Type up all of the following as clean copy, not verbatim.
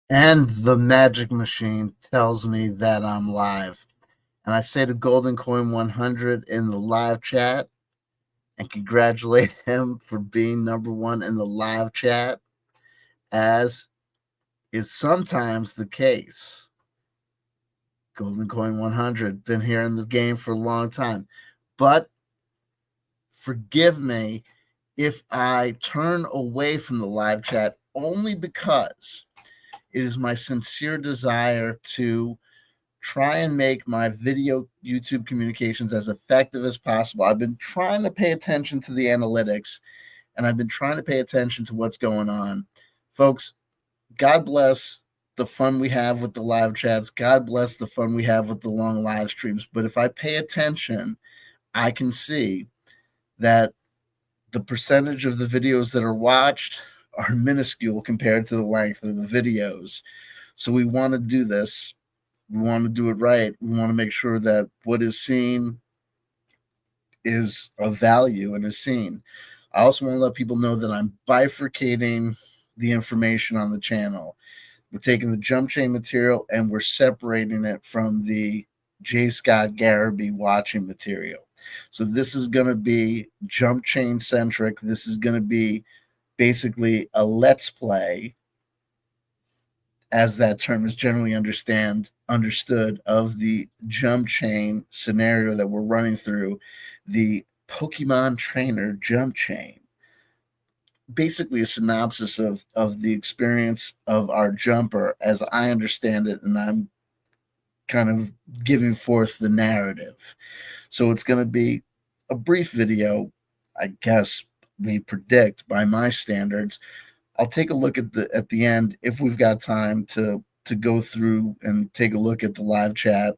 And the magic machine tells me that I'm live. And I say to Golden Coin 100 in the live chat and congratulate him for being number one in the live chat, as is sometimes the case. Golden Coin 100, been here in this game for a long time. But forgive me if I turn away from the live chat only because it is my sincere desire to try and make my video YouTube communications as effective as possible. I've been trying to pay attention to the analytics and I've been trying to pay attention to what's going on. Folks, God bless the fun we have with the live chats. God bless the fun we have with the long live streams. But if I pay attention, I can see that the percentage of the videos that are watched are minuscule compared to the length of the videos. So we want to do this. We want to do it right. We want to make sure that what is seen is of value and is seen. I also want to let people know that I'm bifurcating the information on the channel. We're taking the Jumpchain material and we're separating it from the J. Scott Garraby watching material. So this is going to be Jumpchain centric. This is going to be basically a let's play, as that term is generally understood, of the Jumpchain scenario that we're running through, the Pokemon Trainer Jumpchain. Basically, a synopsis of the experience of our jumper as I understand it, and I'm kind of giving forth the narrative. So it's going to be a brief video, I guess we predict by my standards. I'll take a look at the end if we've got time to go through and take a look at the live chat.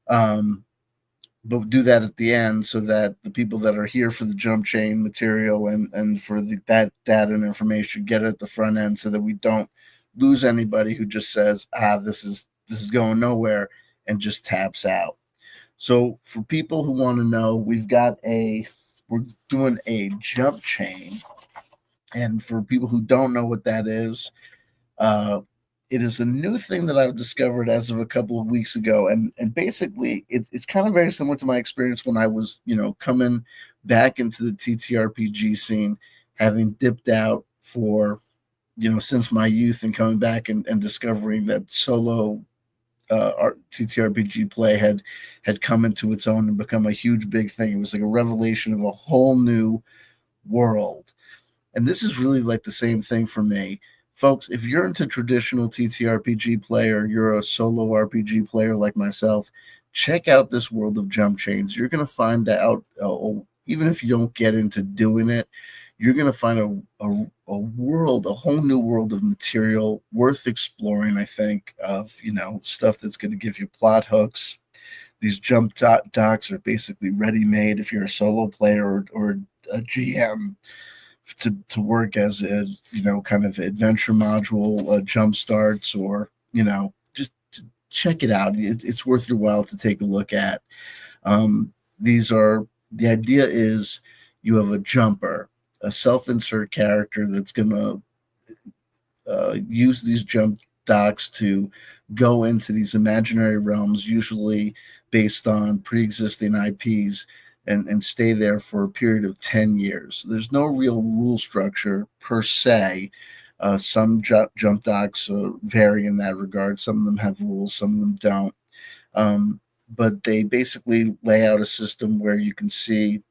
But do that at the end so that the people that are here for the Jumpchain material and for that data and information get it at the front end so that we don't lose anybody who just says, this is going nowhere and just taps out. So for people who want to know, we're doing a Jumpchain. And for people who don't know what that is, uh, it is a new thing that I've discovered as of a couple of weeks ago, and basically it's kind of very similar to my experience when I was coming back into the TTRPG scene, having dipped out for since my youth and coming back and discovering that solo TTRPG play had come into its own and become a huge big thing. It was like a revelation of a whole new world. And this is really like the same thing for me. Folks, if you're into traditional TTRPG play or you're a solo RPG player like myself, check out this world of Jumpchains. You're going to find out, even if you don't get into doing it, you're going to find a world, a whole new world of material worth exploring, I think, of, stuff that's going to give you plot hooks. These jump docs are basically ready-made if you're a solo player or a GM to work as a kind of adventure module jump starts, or just to check it out. It's worth your while to take a look at. These are the idea is you have a jumper, a self-insert character that's going to use these jump docs to go into these imaginary realms, usually based on pre-existing IPs, and stay there for a period of 10 years. There's no real rule structure per se. Some jump docs vary in that regard. Some of them have rules, some of them don't. But they basically lay out a system where you can see,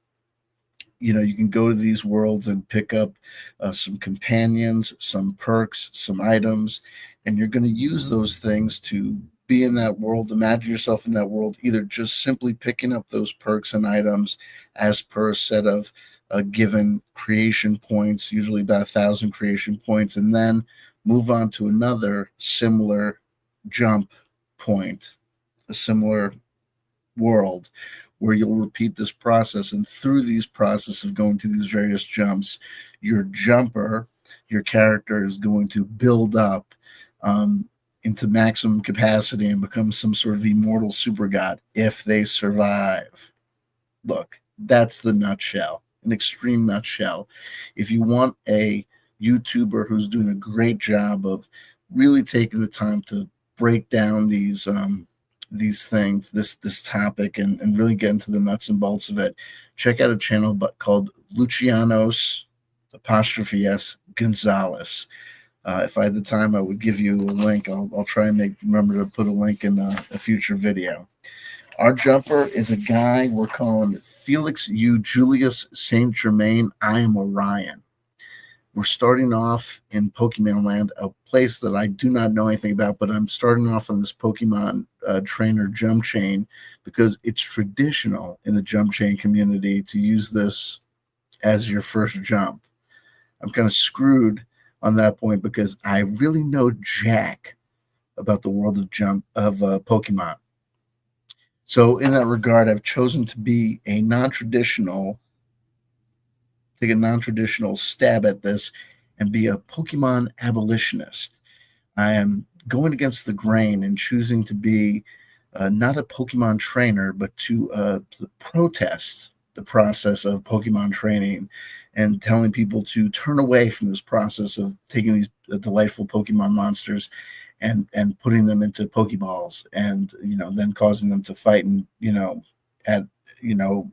you can go to these worlds and pick up some companions, some perks, some items, and you're going to use those things to be in that world. Imagine yourself in that world, either just simply picking up those perks and items as per a set of given creation points, usually about 1,000 creation points, and then move on to another similar jump point, a similar world where you'll repeat this process. And through these process of going to these various jumps, your jumper, your character, is going to build up into maximum capacity and become some sort of immortal super god if they survive. Look, that's the nutshell, an extreme nutshell. If you want a YouTuber who's doing a great job of really taking the time to break down these things, this topic, and really get into the nuts and bolts of it, check out a channel called Lucianos apostrophe S Gonzalez. If I had the time, I would give you a link. I'll try and remember to put a link in a future video. Our jumper is a guy we're calling Felix U. Julius Saint Germain. I am Orion. We're starting off in Pokemon Land, a place that I do not know anything about, but I'm starting off on this Pokemon trainer Jumpchain because it's traditional in the Jumpchain community to use this as your first jump. I'm kind of screwed on that point because I really know jack about the world of Pokemon. So in that regard, I've chosen to be take a non-traditional stab at this and be a Pokemon abolitionist. I am going against the grain and choosing to be not a Pokemon trainer, but to protest the process of Pokemon training and telling people to turn away from this process of taking these delightful Pokemon monsters and putting them into Pokeballs and then causing them to fight and at to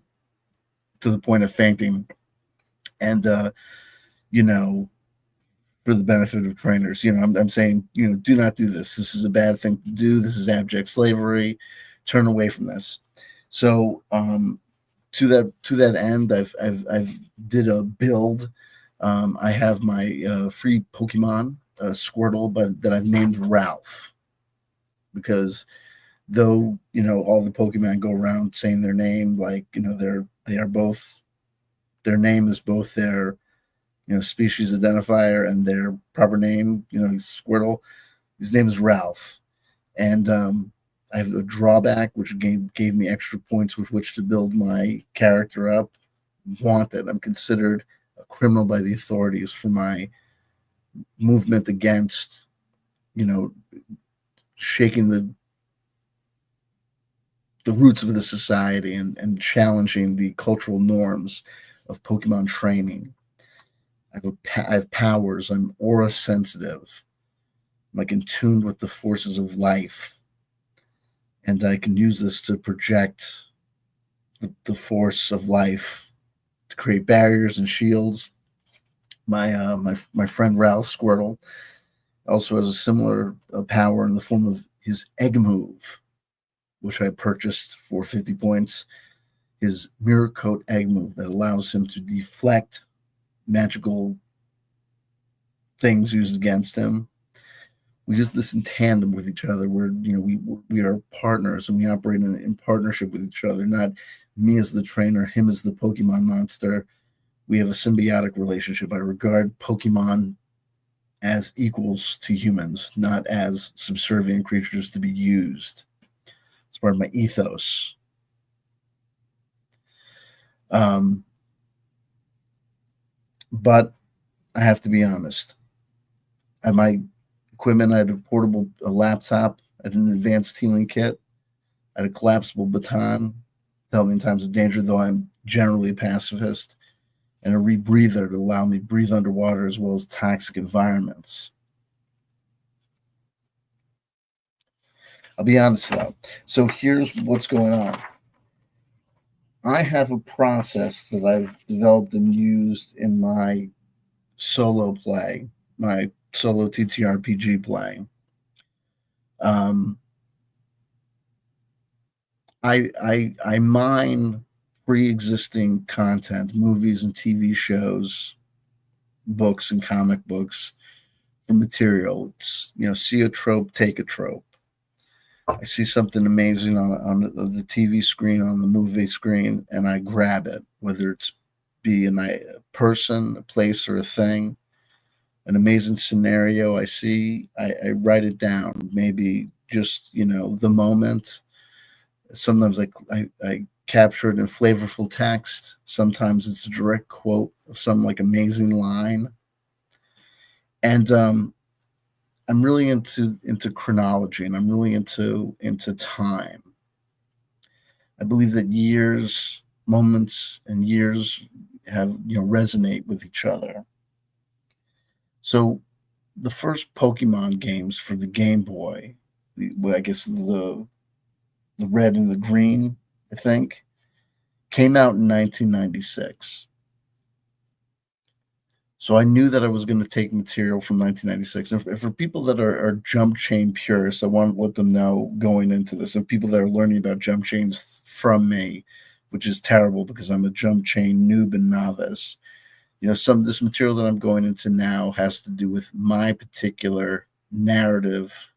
the point of fainting and for the benefit of trainers. I'm saying, do not do this. This is a bad thing to do. This is abject slavery. Turn away from this. So to that end, I've did a build. I have my free Pokemon Squirtle, that I've named Ralph, because though all the Pokemon go around saying their name, like they are both, their name is both their species identifier and their proper name. Squirtle, his name is Ralph, and I have a drawback which gave me extra points with which to build my character up. Wanted, I'm considered a criminal by the authorities for my movement against shaking the roots of the society and challenging the cultural norms of Pokemon training. I have powers. I'm aura sensitive. I'm like in tune with the forces of life, and I can use this to project the force of life to create barriers and shields. My friend Ralph Squirtle also has a similar power in the form of his egg move, which I purchased for 50 points. His mirror coat egg move that allows him to deflect magical things used against him. We use this in tandem with each other. We are partners, and we operate in partnership with each other. Not me as the trainer, him as the Pokemon monster. We have a symbiotic relationship. I regard Pokemon as equals to humans, not as subservient creatures to be used. It's part of my ethos. But I have to be honest. At my equipment, I had a laptop, I had an advanced healing kit, I had a collapsible baton to help me in times of danger, though I'm generally a pacifist, and a rebreather to allow me to breathe underwater as well as toxic environments. I'll be honest though. So here's what's going on. I have a process that I've developed and used in my solo play, my solo TTRPG play. I mine pre-existing content, movies and TV shows, books and comic books for material. It's see a trope, take a trope. I see something amazing on the TV screen, on the movie screen, and I grab it, whether it's be a person, a place, or a thing. An amazing scenario I see, I write it down. Maybe just the moment. Sometimes I capture it in flavorful text. Sometimes it's a direct quote of some like amazing line. And I'm really into chronology, and I'm really into time. I believe that moments, and years have resonate with each other. So the first Pokemon games for the Game Boy, well, I guess the red and the green, I think, came out in 1996. So I knew that I was going to take material from 1996. And for people that are jump chain purists, I want to let them know going into this, and people that are learning about jump chains from me, which is terrible because I'm a jump chain noob and novice. Some of this material that I'm going into now has to do with my particular narrative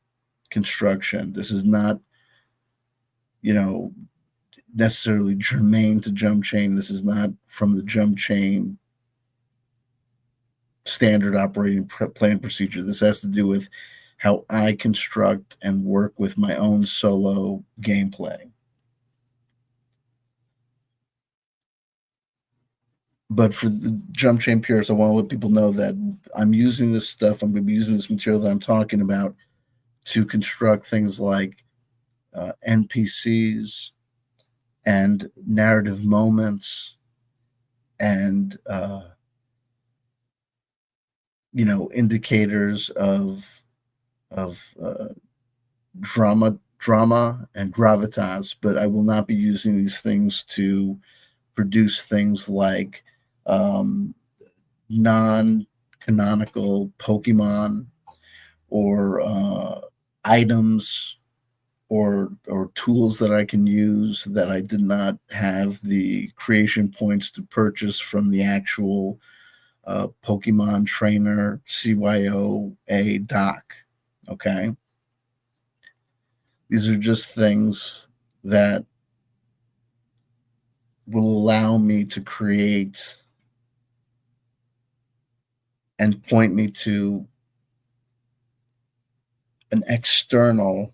construction. This is not, you know, necessarily germane to jump chain. This is not from the jump chain standard operating plan procedure. This has to do with how I construct and work with my own solo gameplay. But for the jump chain purists, I want to let people know that I'm using this stuff. I'm going to be using this material that I'm talking about to construct things like NPCs and narrative moments and indicators of drama and gravitas. But I will not be using these things to produce things like non-canonical Pokemon or items or tools that I can use that I did not have the creation points to purchase from the actual Pokemon Trainer CYOA doc. Okay. These are just things that will allow me to create and point me to an external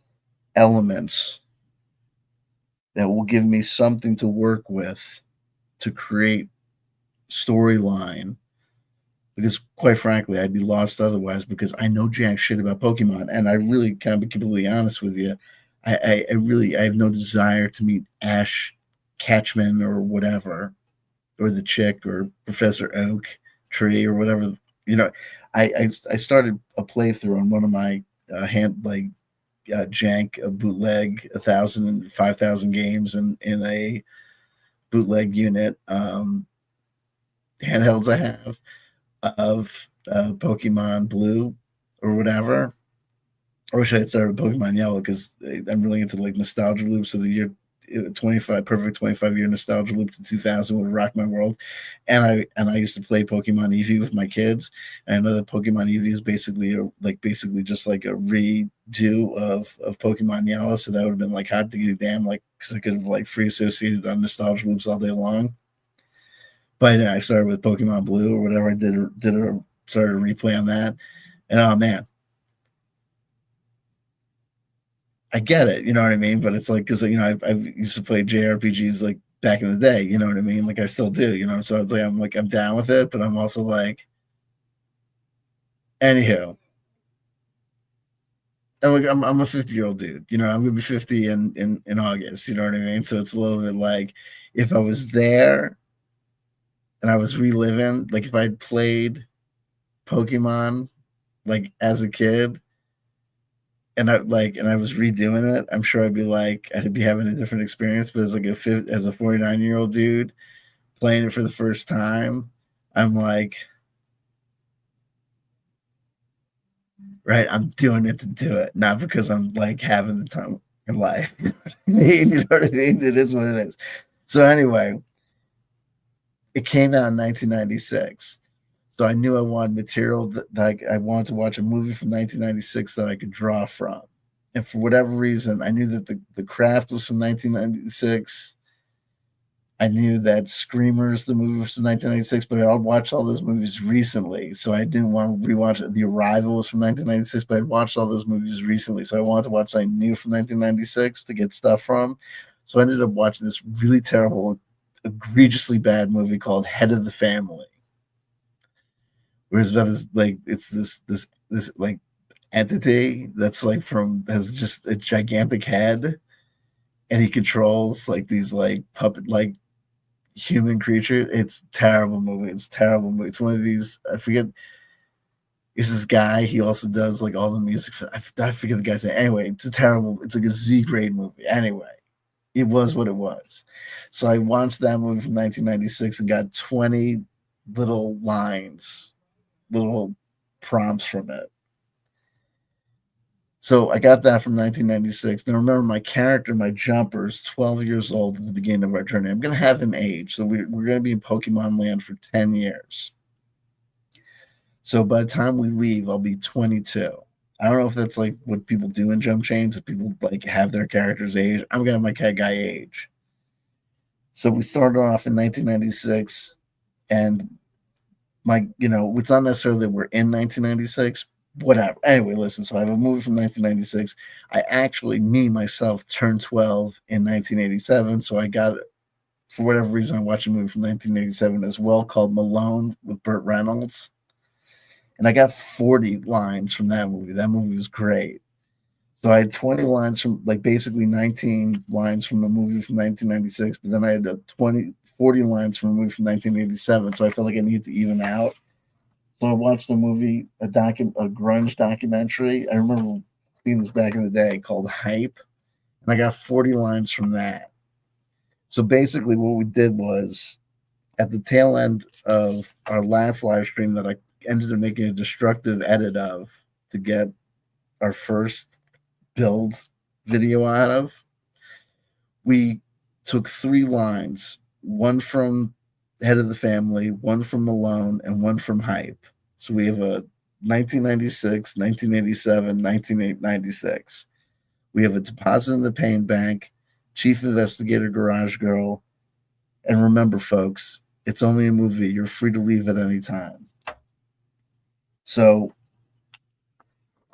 elements that will give me something to work with to create storyline, because quite frankly I'd be lost otherwise, because I know jack shit about Pokemon, and I really can be completely honest with you. I have no desire to meet Ash Catchman or whatever, or the chick or Professor Oak Tree or whatever. you know I started a playthrough on one of my hand like jank a bootleg 1,000 and 5,000 games in a bootleg unit handhelds I have of Pokemon Blue or whatever. I wish I had started with Pokemon Yellow, because I'm really into like nostalgia loops of the year 25, perfect 25-year nostalgia loop to 2000 would rock my world. And I used to play Pokemon Eevee with my kids. And I know that Pokemon Eevee is basically just like a redo of Pokemon Yellow. So that would have been like hot diggity damn, like, because I could have like free associated on nostalgia loops all day long. But yeah, I started with Pokemon Blue or whatever. I started a replay on that. And oh man, I get it, you know what I mean? But it's like, because I used to play JRPGs like back in the day, you know what I mean? Like I still do, So it's like I'm down with it, but I'm also like, anywho, I'm a 50-year-old dude, I'm gonna be 50 in August, you know what I mean? So it's a little bit like, if I was there and I was reliving, like if I'd played Pokemon like as a kid, and I was redoing it, I'm sure I'd be having a different experience. But as like as a 49-year-old dude playing it for the first time, I'm like, right, I'm doing it to do it, not because I'm like having the time in life. You know what I mean? It is what it is. So anyway, it came out in 1996. So I knew I wanted material that I wanted to watch a movie from 1996 that I could draw from. And for whatever reason, I knew that the Craft was from 1996. I knew that Screamers, the movie, was from 1996, but I'd watched all those movies recently. So I didn't want to rewatch it. The Arrival was from 1996, but I'd watched all those movies recently. So I wanted to watch something new from 1996 to get stuff from. So I ended up watching this really terrible, egregiously bad movie called Head of the Family. Whereas about this, like, it's this like entity that's like has just a gigantic head, and he controls like these like puppet like human creatures. It's terrible movie. It's terrible movie. It's one of these, I forget, is this guy. He also does like all the music. I forget the guy's name. Anyway, it's a terrible. It's like a Z grade movie. Anyway, it was what it was. So I watched that movie from 1996 and got 20 little lines, little prompts from it. So I got that from 1996. Now remember, my character, my jumper, is 12 years old at the beginning of our journey. I'm going to have him age. So we're going to be in Pokemon Land for 10 years. So by the time we leave, I'll be 22. I don't know if that's like what people do in jump chains, if people like have their characters age. I'm going to have my guy age. So we started off in 1996, and it's not necessarily that we're in 1996, whatever. Anyway, listen, so I have a movie from 1996. I actually, me, myself, turned 12 in 1987. So I got, for whatever reason, I watched a movie from 1987 as well called Malone with Burt Reynolds. And I got 40 lines from that movie. That movie was great. So I had 20 lines from, like, basically 19 lines from a movie from 1996, but then I had 40 lines from a movie from 1987. So I felt like I needed to even out. So I watched a movie, a grunge documentary. I remember seeing this back in the day called Hype, and I got 40 lines from that. So basically, what we did was at the tail end of our last live stream that I ended up making a destructive edit of to get our first build video out of, we took 3 lines, one from Head of the Family, one from Malone, and one from Hype. So we have a 1996, 1987, 1996. We have a Deposit in the Pain Bank, Chief Investigator Garage Girl, and remember, folks, it's only a movie. You're free to leave at any time. So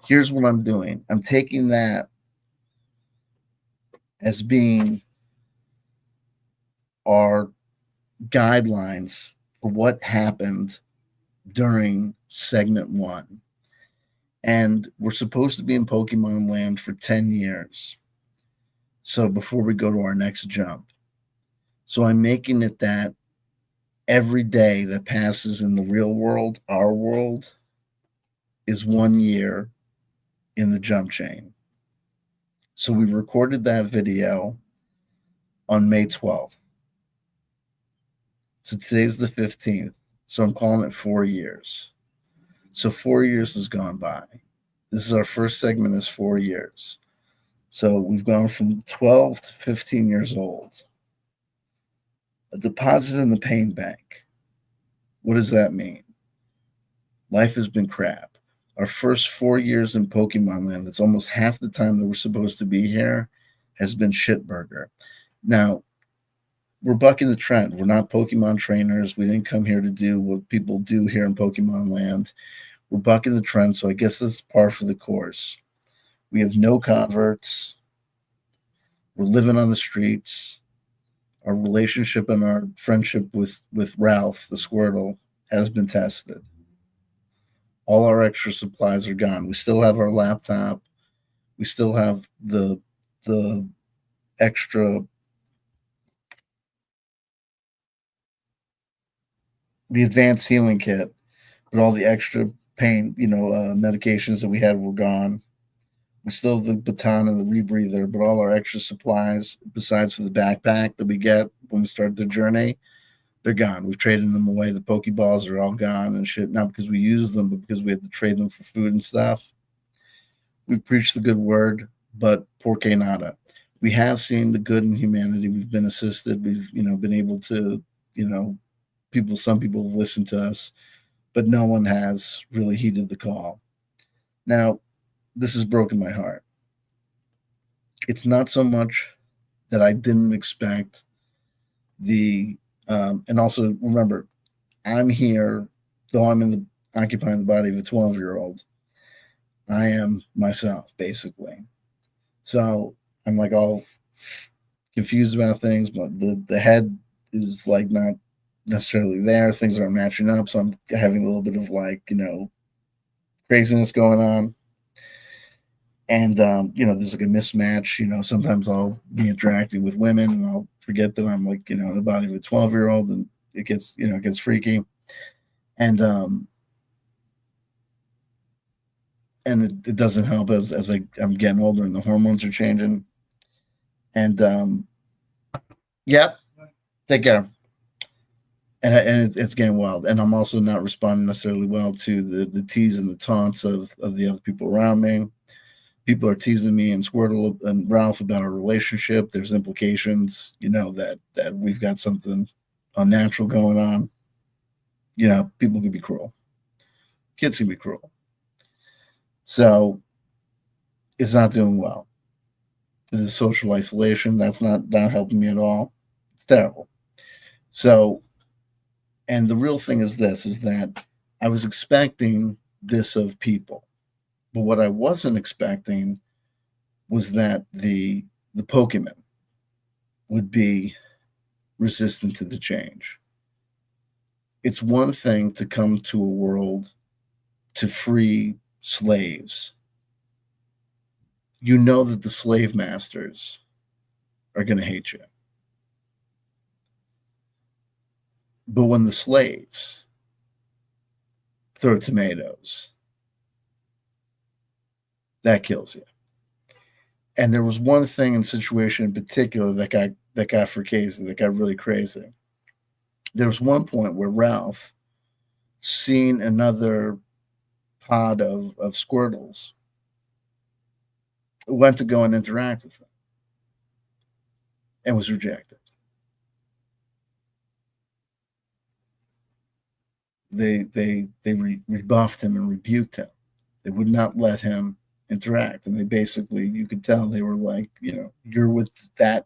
here's what I'm doing. I'm taking that as being our guidelines for what happened during segment 1. And we're supposed to be in Pokemon Land for 10 years. So before we go to our next jump. So I'm making it that every day that passes in the real world, our world, is 1 year in the jump chain. So we recorded that video on May 12th. So today's the 15th. So I'm calling it 4 years. So 4 years has gone by. This is our first segment is 4 years. So we've gone from 12 to 15 years old. A deposit in the pain bank. What does that mean? Life has been crap. Our first 4 years in Pokemon Land, that's almost half the time that we're supposed to be here, has been shitburger. Now, we're bucking the trend. We're not Pokemon trainers. We didn't come here to do what people do here in Pokemon Land. We're bucking the trend, so I guess that's par for the course. We have no converts. We're living on the streets. Our relationship and our friendship with Ralph, the Squirtle, has been tested. All our extra supplies are gone. We still have our laptop. We still have the extra, the advanced healing kit, but all the extra pain, medications that we had were gone. We still have the baton and the rebreather, but all our extra supplies, besides for the backpack that we get when we start the journey, they're gone. We've traded them away. The Pokeballs are all gone and shit. Not because we use them, but because we have to trade them for food and stuff. We've preached the good word, but porque nada. We have seen the good in humanity. We've been assisted. We've, been able to, some people have listened to us, but no one has really heeded the call. Now, this has broken my heart. It's not so much that I didn't expect and also remember, I'm here, though I'm occupying the body of a 12-year-old. I am myself, basically. So I'm like all confused about things, but the head is like not necessarily there. Things aren't matching up, so I'm having a little bit of craziness going on. And there's like a mismatch. Sometimes I'll be interacting with women and I'll forget that I'm in the body of a 12-year-old, and it gets freaky. And and it doesn't help as I'm getting older and the hormones are changing. And yep, take care. And it's getting wild. And I'm also not responding necessarily well to the tease and the taunts of the other people around me. People are teasing me and Squirtle and Ralph about our relationship. There's implications, that we've got something unnatural going on. People can be cruel. Kids can be cruel. So it's not doing well. This is social isolation. That's not helping me at all. It's terrible. So, and the real thing is this: is that I was expecting this of people, but what I wasn't expecting was that the Pokemon would be resistant to the change. It's one thing to come to a world to free slaves. You know that the slave masters are going to hate you. But when the slaves throw tomatoes, that kills you. And there was one thing and situation in particular that got really crazy. There was one point where Ralph seen another pod of Squirtles, went to go and interact with them, and was rejected. They rebuffed him and rebuked him. They would not let him interact, and they basically, you could tell they were like, you're with that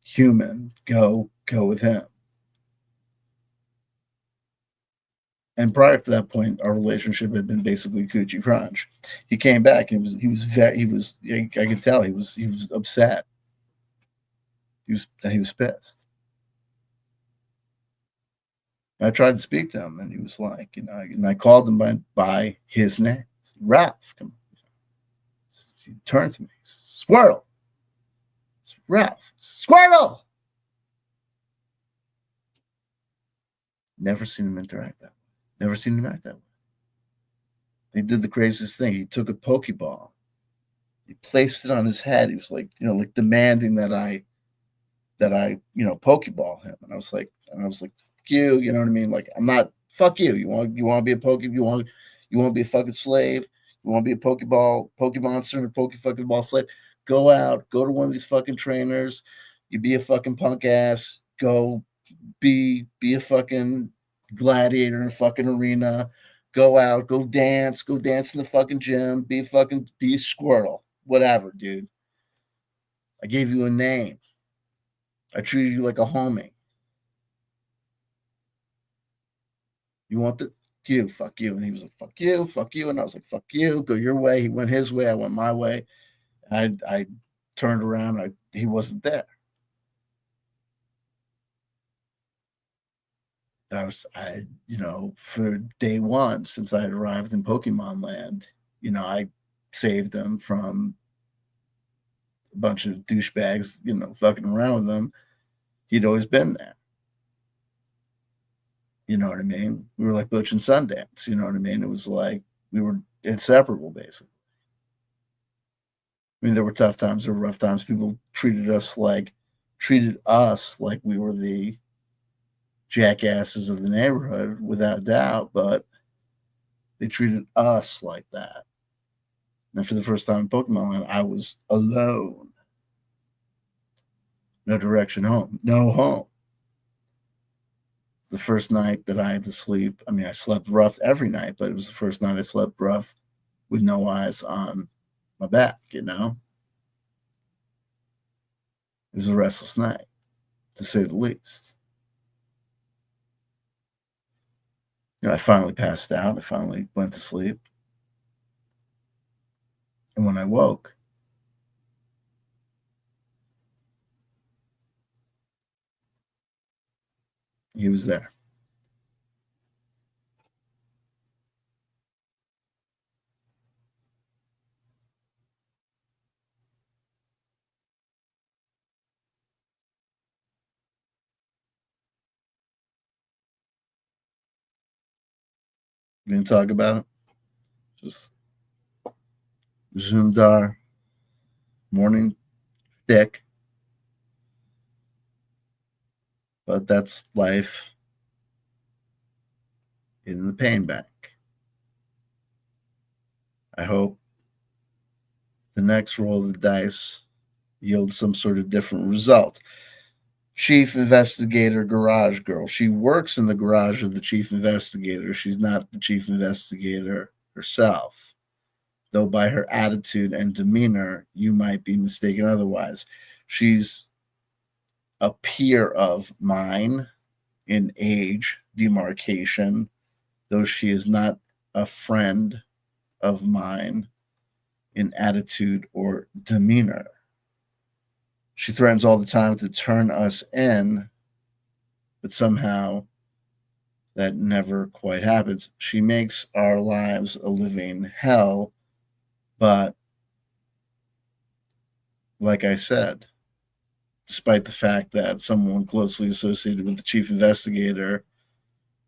human, go with him. And prior to that point, our relationship had been basically coochie crunch. He came back and I could tell he was upset. He was pissed. I tried to speak to him, and he was like, and I called him by his name, Ralph. Come on. He turned to me, Squirrel, it's Ralph, Squirrel. Never seen him interact that way. Never seen him act that way. He did the craziest thing. He took a Pokeball, he placed it on his head. He was like, like demanding that I Pokeball him. And I was like, fuck you, you know what I mean? Like, I'm not, fuck you. You want to be a you want to be a fucking slave? You want to be a Pokemonster and a fucking ball slave? Go out, go to one of these fucking trainers. You be a fucking punk ass. Go be a fucking gladiator in a fucking arena. Go out, go dance in the fucking gym. Be a Squirtle. Whatever, dude. I gave you a name. I treated you like a homie. You want the fuck you. And he was like, fuck you. And I was like, fuck you, go your way. He went his way, I went my way. I turned around, he wasn't there. And for day one, since I had arrived in Pokemon Land, I saved him from a bunch of douchebags, fucking around with them. He'd always been there. You know what I mean? We were like Butch and Sundance. You know what I mean? It was like we were inseparable, basically. I mean, there were tough times, there were rough times. People treated us like we were the jackasses of the neighborhood, without doubt, but they treated us like that. And for the first time in Pokemon Land, I was alone. No direction home. No home. The first night that I had to sleep. I mean, I slept rough every night, but it was the first night I slept rough with no eyes on my back, It was a restless night, to say the least. I finally passed out. I finally went to sleep. And when I woke, he was there. You gonna talk about it? Just Zundar, morning thick, but that's life in the pain bank. I hope the next roll of the dice yields some sort of different result. Chief investigator, garage girl. She works in the garage of the chief investigator. She's not the chief investigator herself, though by her attitude and demeanor, you might be mistaken otherwise. She's a peer of mine in age demarcation, though she is not a friend of mine in attitude or demeanor. She threatens all the time to turn us in, but somehow that never quite happens. She makes our lives a living hell, but like I said, despite the fact that someone closely associated with the chief investigator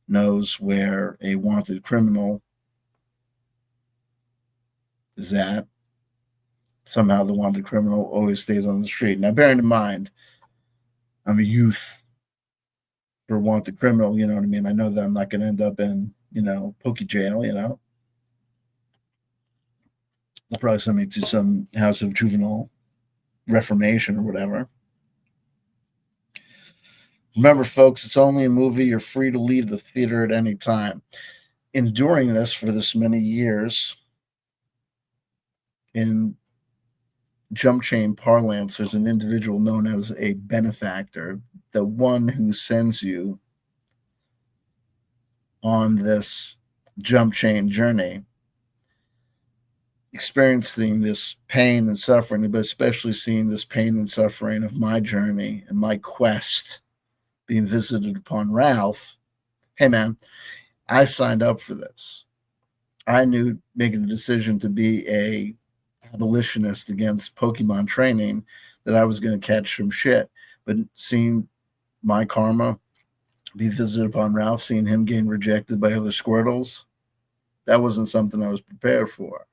knows where a wanted criminal is at, somehow the wanted criminal always stays on the street. Now, bearing in mind, I'm a youth for wanted criminal, you know what I mean? I know that I'm not going to end up in, pokey jail, They'll probably send me to some house of juvenile reformation or whatever. Remember, folks, it's only a movie. You're free to leave the theater at any time. Enduring this for this many years, in Jumpchain parlance, there's an individual known as a benefactor, the one who sends you on this Jumpchain journey, experiencing this pain and suffering, but especially seeing this pain and suffering of my journey and my quest being visited upon Ralph. Hey, man, I signed up for this. I knew making the decision to be a abolitionist against Pokemon training that I was going to catch some shit. But seeing my karma be visited upon Ralph, seeing him getting rejected by other Squirtles, that wasn't something I was prepared for.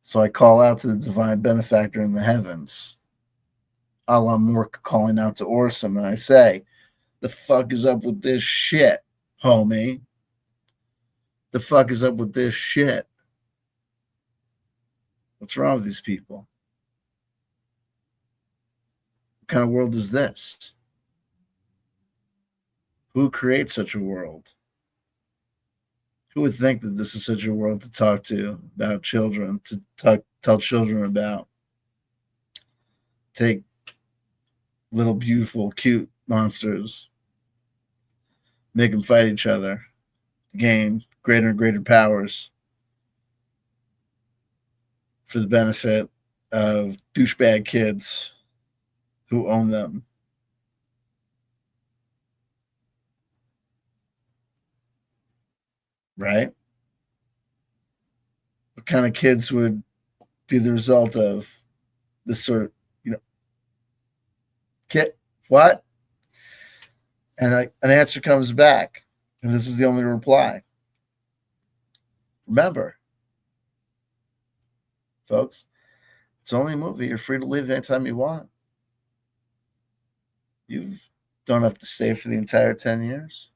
So I call out to the divine benefactor in the heavens, a la Mork calling out to Orson, and I say, the fuck is up with this shit, homie? The fuck is up with this shit? What's wrong with these people? What kind of world is this? Who creates such a world? Who would think that this is such a world to talk to about children, to tell children about? Take little, beautiful, cute monsters, make them fight each other, gain greater and greater powers for the benefit of douchebag kids who own them. Right? What kind of kids would be the result of this sort of, kid? What? And an answer comes back, and this is the only reply. Remember, folks, it's only a movie. You're free to leave anytime you want. You don't have to stay for the entire 10 years.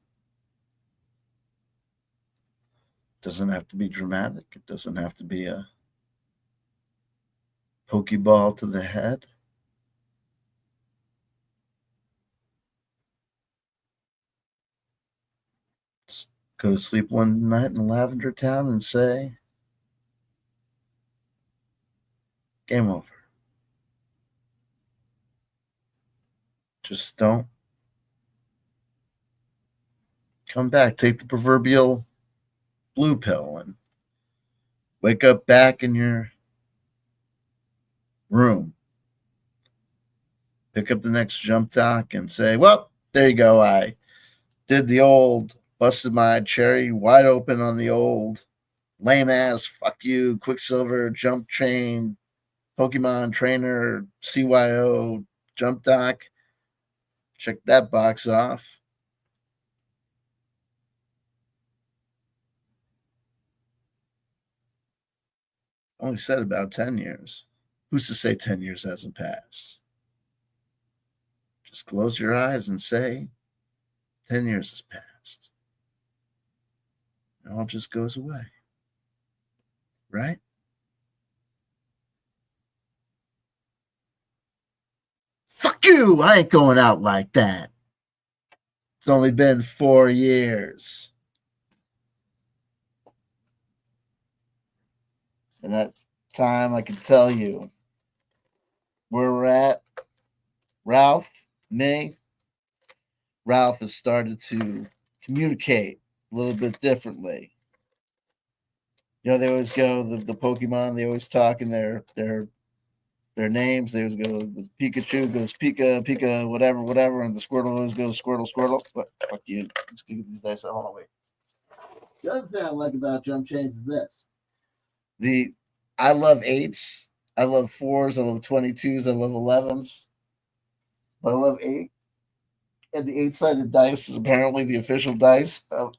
It doesn't have to be dramatic. It doesn't have to be a pokeball to the head. Just go to sleep one night in Lavender Town and say, game over. Just don't come back. Take the proverbial blue pill and wake up back in your room. Pick up the next jump dock and say, well, there you go. I did the old, busted my cherry wide open on the old lame ass, fuck you, Quicksilver, Jumpchain, Pokemon Trainer, CYO, Jump Dock. Check that box off. only said about 10 years. Who's to say 10 years hasn't passed? Just close your eyes and say, 10 years has passed. It all just goes away. Right? Fuck you! I ain't going out like that. It's only been 4 years. And that time, I can tell you where we're at. Ralph, me, Ralph has started to communicate a little bit differently. You know, they always go the Pokemon. They always talk in their names. They always go the Pikachu goes Pika Pika whatever, and the Squirtle always goes Squirtle Squirtle. But fuck you. Let's get these dice out. Hold on, wait. The other thing I like about Jumpchains is this: I love eights, I love fours, I love 22s, I love 11s, but I love eight. And the eight-sided dice is apparently the official dice of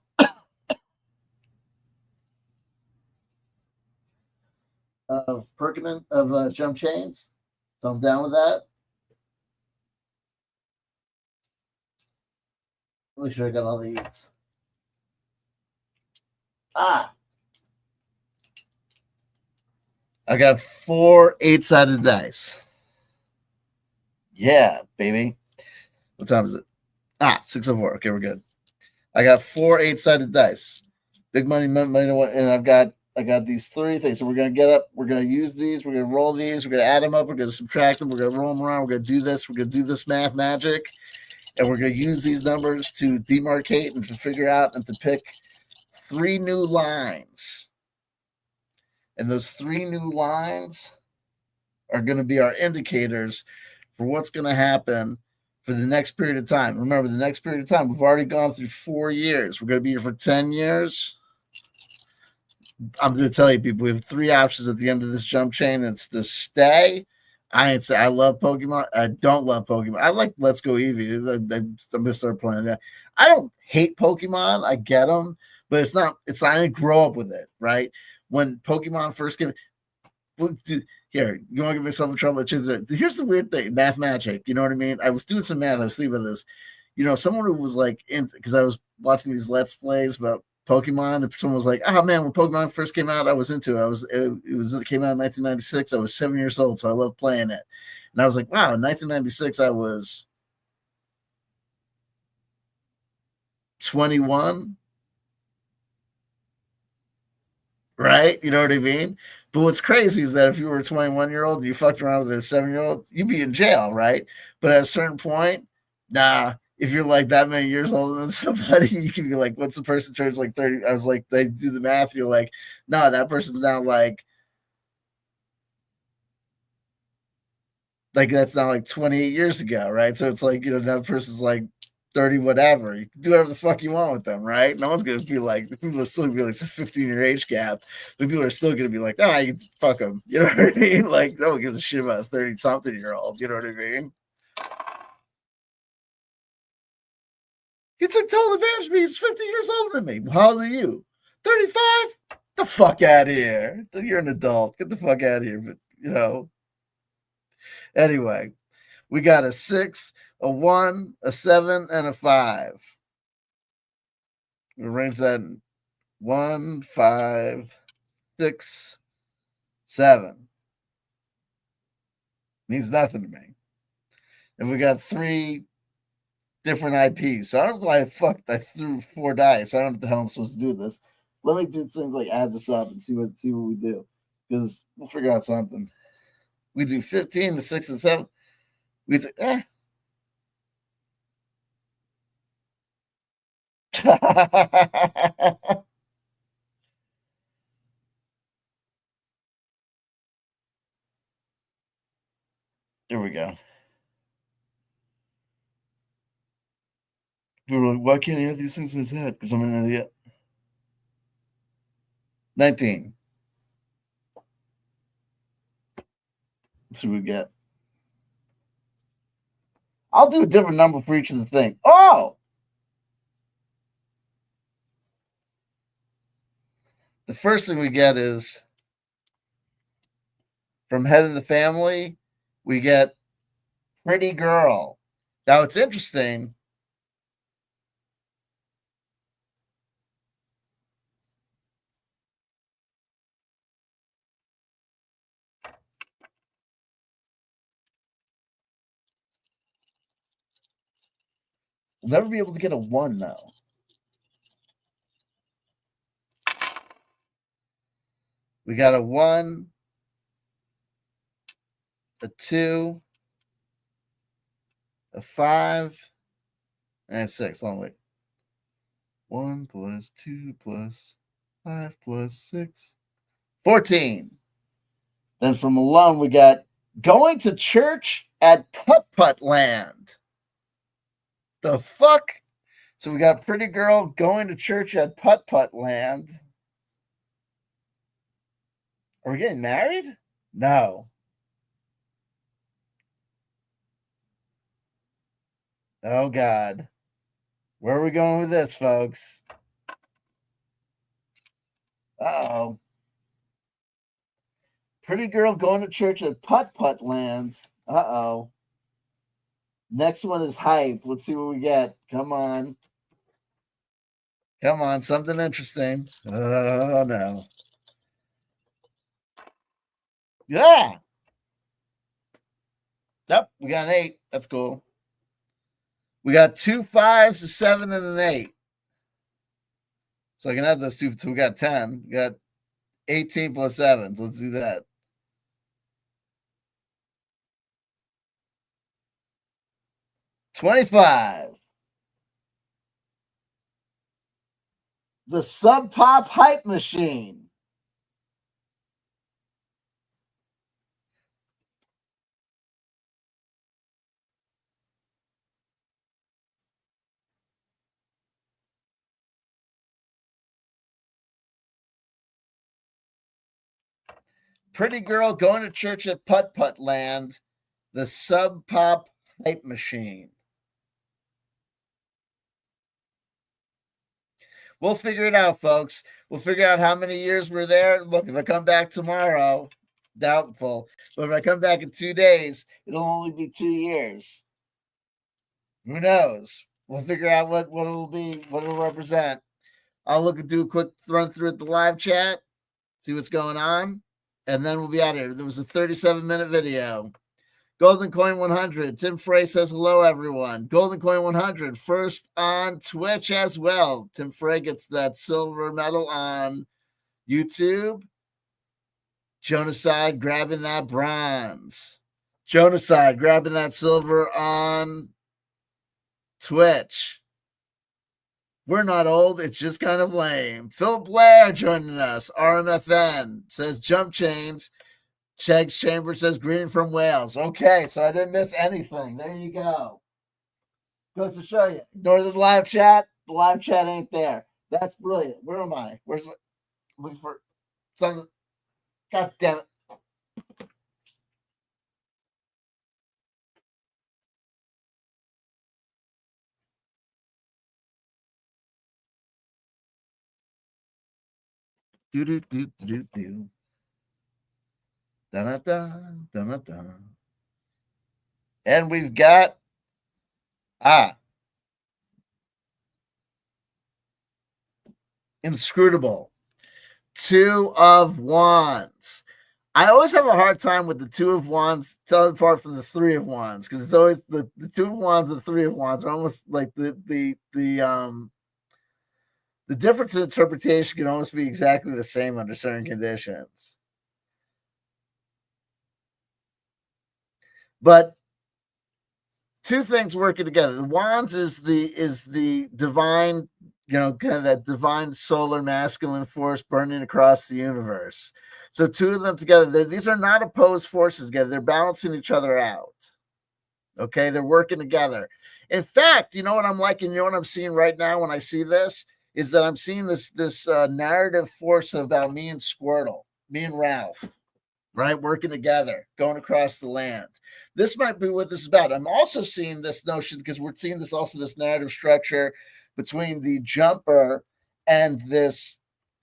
Perkament of Jumpchains. So I'm down with that. Make sure I got all the eights. I got 4 eight-sided dice. Yeah, baby. What time is it? 6:04. Okay, we're good. I got 4 eight-sided dice. Big money, and I got these 3 things. So we're gonna get up. We're gonna use these. We're gonna roll these. We're gonna add them up. We're gonna subtract them. We're gonna roll them around. We're gonna do this. We're gonna do this math magic, and we're gonna use these numbers to demarcate and to figure out and to pick 3 new lines. And those 3 new lines are going to be our indicators for what's going to happen for the next period of time. Remember, the next period of time, we've already gone through 4 years. We're going to be here for 10 years. I'm going to tell you, people, we have 3 options at the end of this jump chain. It's to stay. I ain't say I love Pokemon. I don't love Pokemon. I like Let's Go Eevee. I'm going to start playing that. I don't hate Pokemon. I get them, but it's not. I didn't grow up with it, right? When Pokemon first came, here, you want to get myself in trouble? Here's the weird thing, math magic. You know what I mean? I was doing some math. I was thinking about this. You know, someone who was like, because I was watching these Let's Plays about Pokemon. If someone was like, "Oh man, when Pokemon first came out, I was into it. It came out in 1996. I was 7 years old, so I loved playing it." And I was like, "Wow, in 1996, I was 21." Right? You know what I mean? But what's crazy is that if you were a 21-year-old, you fucked around with a 7-year-old, you'd be in jail, right? But at a certain point, nah, if you're like that many years older than somebody, you can be like, once the person turns like 30, I was like, they do the math, you're like, no, that person's now like that's now like 28 years ago, right? So it's like, you know, that person's like 30 whatever. You can do whatever the fuck you want with them, right? No one's gonna be like, people are still gonna be like, it's a 15-year age gap, but people are still gonna be like, you fuck them. You know what I mean? Like, no one gives a shit about a 30-something-year-old. You know what I mean? He took total advantage of me. He's 50 years older than me. How old are you? 35? The fuck out of here. You're an adult. Get the fuck out of here. But, you know, anyway, we got a 6, a 1, a 7, and a 5. We arrange that in 1, 5, 6, 7. Means nothing to me. And we got 3 different IPs. So I don't know why I threw 4 dice. I don't know what the hell I'm supposed to do with this. Let me do things like add this up and see what we do. Because we'll figure out something. We do 15 to 6 and 7. We do, Here we go. People are like, why can't he have these things in his head? Because I'm an idiot. 19. Let's see what we get. I'll do a different number for each of the things. Oh! The first thing we get is From Head of the Family, we get Pretty Girl. Now, it's interesting. We'll never be able to get a 1, though. We got a 1, a 2, a 5, and a 6. Long wait. 1 plus 2 plus 5 plus 6. 14. Then from Malone, we got Going to Church at Putt Putt Land. The fuck? So we got Pretty Girl going to church at Putt Putt Land. Are we getting married? No. Oh, God. Where are we going with this, folks? Uh-oh. Pretty Girl going to church at Putt Putt Land. Uh-oh. Next one is Hype. Let's see what we get. Come on. Come on, something interesting. Oh, no. Yeah. Yep, we got an 8. That's cool. We got 2 5s, a 7, and an 8. So I can add those two. So we got 10. We got 18 plus 7. Let's do that. 25. The Sub Pop Hype Machine. Pretty Girl going to church at Putt Putt Land. The Sub Pop Hype Machine. We'll figure it out, folks. We'll figure out how many years we're there. Look, if I come back tomorrow, doubtful. But if I come back in 2 days, it'll only be 2 years. Who knows? We'll figure out what it'll be, what it'll represent. I'll look and do a quick run through at the live chat, see what's going on, and then we'll be out of here. There was a 37-minute video. Golden Coin 100. Tim Frey says hello, everyone. Golden Coin 100, first on Twitch as well. Tim Frey gets that silver medal on YouTube. Jonaside grabbing that bronze. Jonaside grabbing that silver on Twitch. We're not old. It's just kind of lame. Phil Blair joining us. RMFN says Jumpchains. Cheg's Chamber says greeting from Wales. Okay, so I didn't miss anything. There you go. Goes to show you. Ignore the live chat. The live chat ain't there. That's brilliant. Where am I? Where's looking for something? God damn it. Do do do do do. Da da da da da. And we've got Inscrutable. 2 of Wands. I always have a hard time with the 2 of Wands, telling apart from the 3 of Wands, because it's always the 2 of Wands and the 3 of Wands are almost like the difference in interpretation can almost be exactly the same under certain conditions. But two things working together. The Wands is the divine, kind of that divine solar masculine force burning across the universe. So 2 of them together, these are not opposed forces together. They're balancing each other out. Okay, they're working together. In fact, you know what I'm liking? You know what I'm seeing right now when I see this? Is that I'm seeing this narrative force about me and Squirtle, me and Ralph, right? Working together, going across the land. This might be what this is about. I'm also seeing this notion, because we're seeing this narrative structure between the jumper and this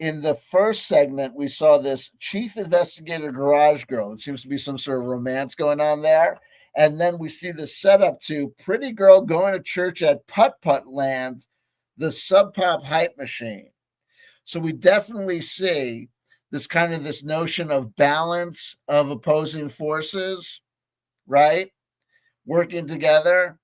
in the first segment, we saw this chief investigator garage girl. It seems to be some sort of romance going on there. And then we see the setup to pretty girl going to church at Putt Putt Land, the Sub Pop hype machine. So we definitely see this notion of balance of opposing forces, right? Working together.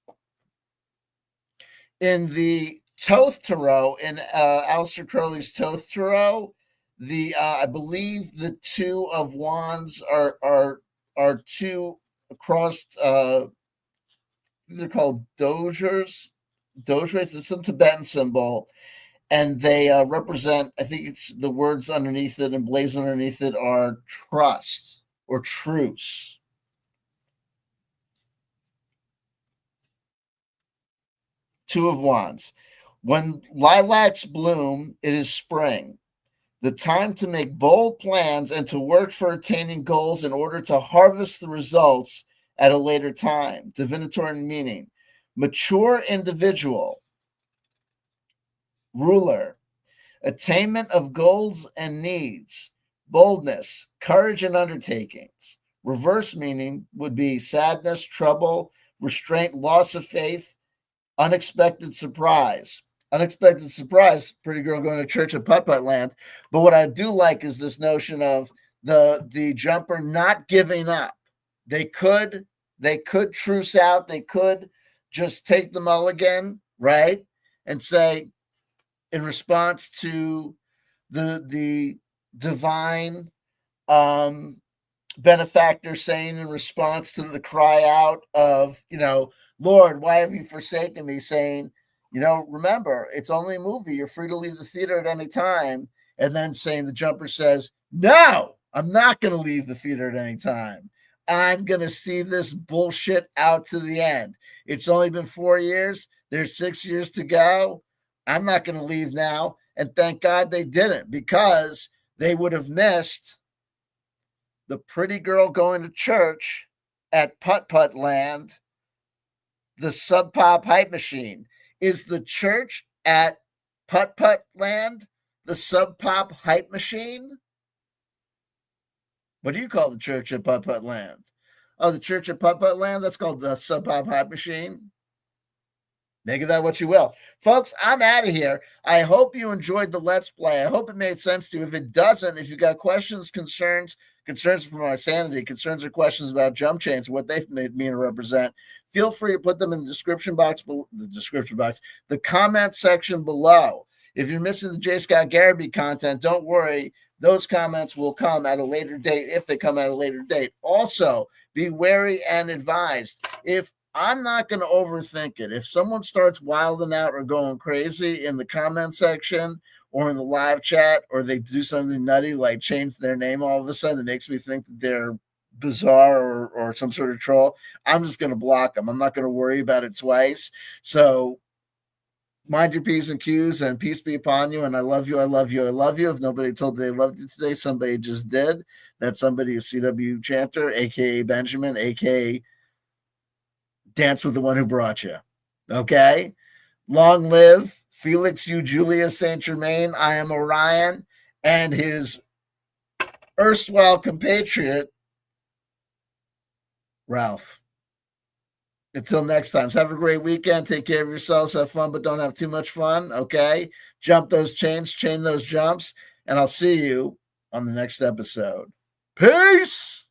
In the Toth Tarot, in Aleister Crowley's Toth Tarot, I believe the Two of Wands are two crossed. They're called dozers. Dozers is some Tibetan symbol, and they represent. I think it's the words underneath it and blazoned underneath it are trust or truce. Two of Wands. When lilacs bloom, it is spring, the time to make bold plans and to work for attaining goals in order to harvest the results at a later time. Divinatory meaning. Mature individual, ruler, attainment of goals and needs, boldness, courage and undertakings. Reverse meaning would be sadness, trouble, restraint, loss of faith, unexpected surprise. Unexpected surprise, pretty girl going to church at Putt Putt Land. But what I do like is this notion of the jumper not giving up. They could truce out. They could just take the mulligan, right? And say, in response to the divine benefactor saying in response to the cry out of, Lord, why have you forsaken me? Saying, remember, it's only a movie. You're free to leave the theater at any time. And then saying the jumper says, no, I'm not going to leave the theater at any time. I'm going to see this bullshit out to the end. It's only been 4 years. There's 6 years to go. I'm not going to leave now. And thank God they didn't, because they would have missed the pretty girl going to church at Putt Putt Land, the Sub Pop hype machine. Is the church at Putt Putt Land the Sub Pop hype machine? What do you call the church at Putt Putt Land? Oh, the church at Putt Putt Land? That's called the Sub Pop hype machine. Make of that what you will. Folks, I'm out of here. I hope you enjoyed the Let's Play. I hope it made sense to you. If it doesn't, if you've got questions, concerns for my sanity, concerns or questions about jump chains, what they mean to represent, feel free to put them in the description box, the comment section below. If you're missing the J. Scott Garrity content, don't worry. Those comments will come at a later date if they come at a later date. Also, be wary and advised. If I'm not going to overthink it. If someone starts wilding out or going crazy in the comment section or in the live chat, or they do something nutty like change their name all of a sudden, it makes me think that they're bizarre or some sort of troll, I'm just going to block them. I'm not going to worry about it twice. So mind your P's and Q's, and peace be upon you. And I love you. I love you. I love you. If nobody told you they loved you today, somebody just did. That somebody is CW Chanter, a.k.a. Benjamin, a.k.a. Dance with the one who brought you. Okay? Long live Felix U. Julius Saint Germain. I am Orion, and his erstwhile compatriot, Ralph. Until next time, have a great weekend. Take care of yourselves. Have fun, but don't have too much fun. Okay? Jump those chains, chain those jumps, and I'll see you on the next episode. Peace!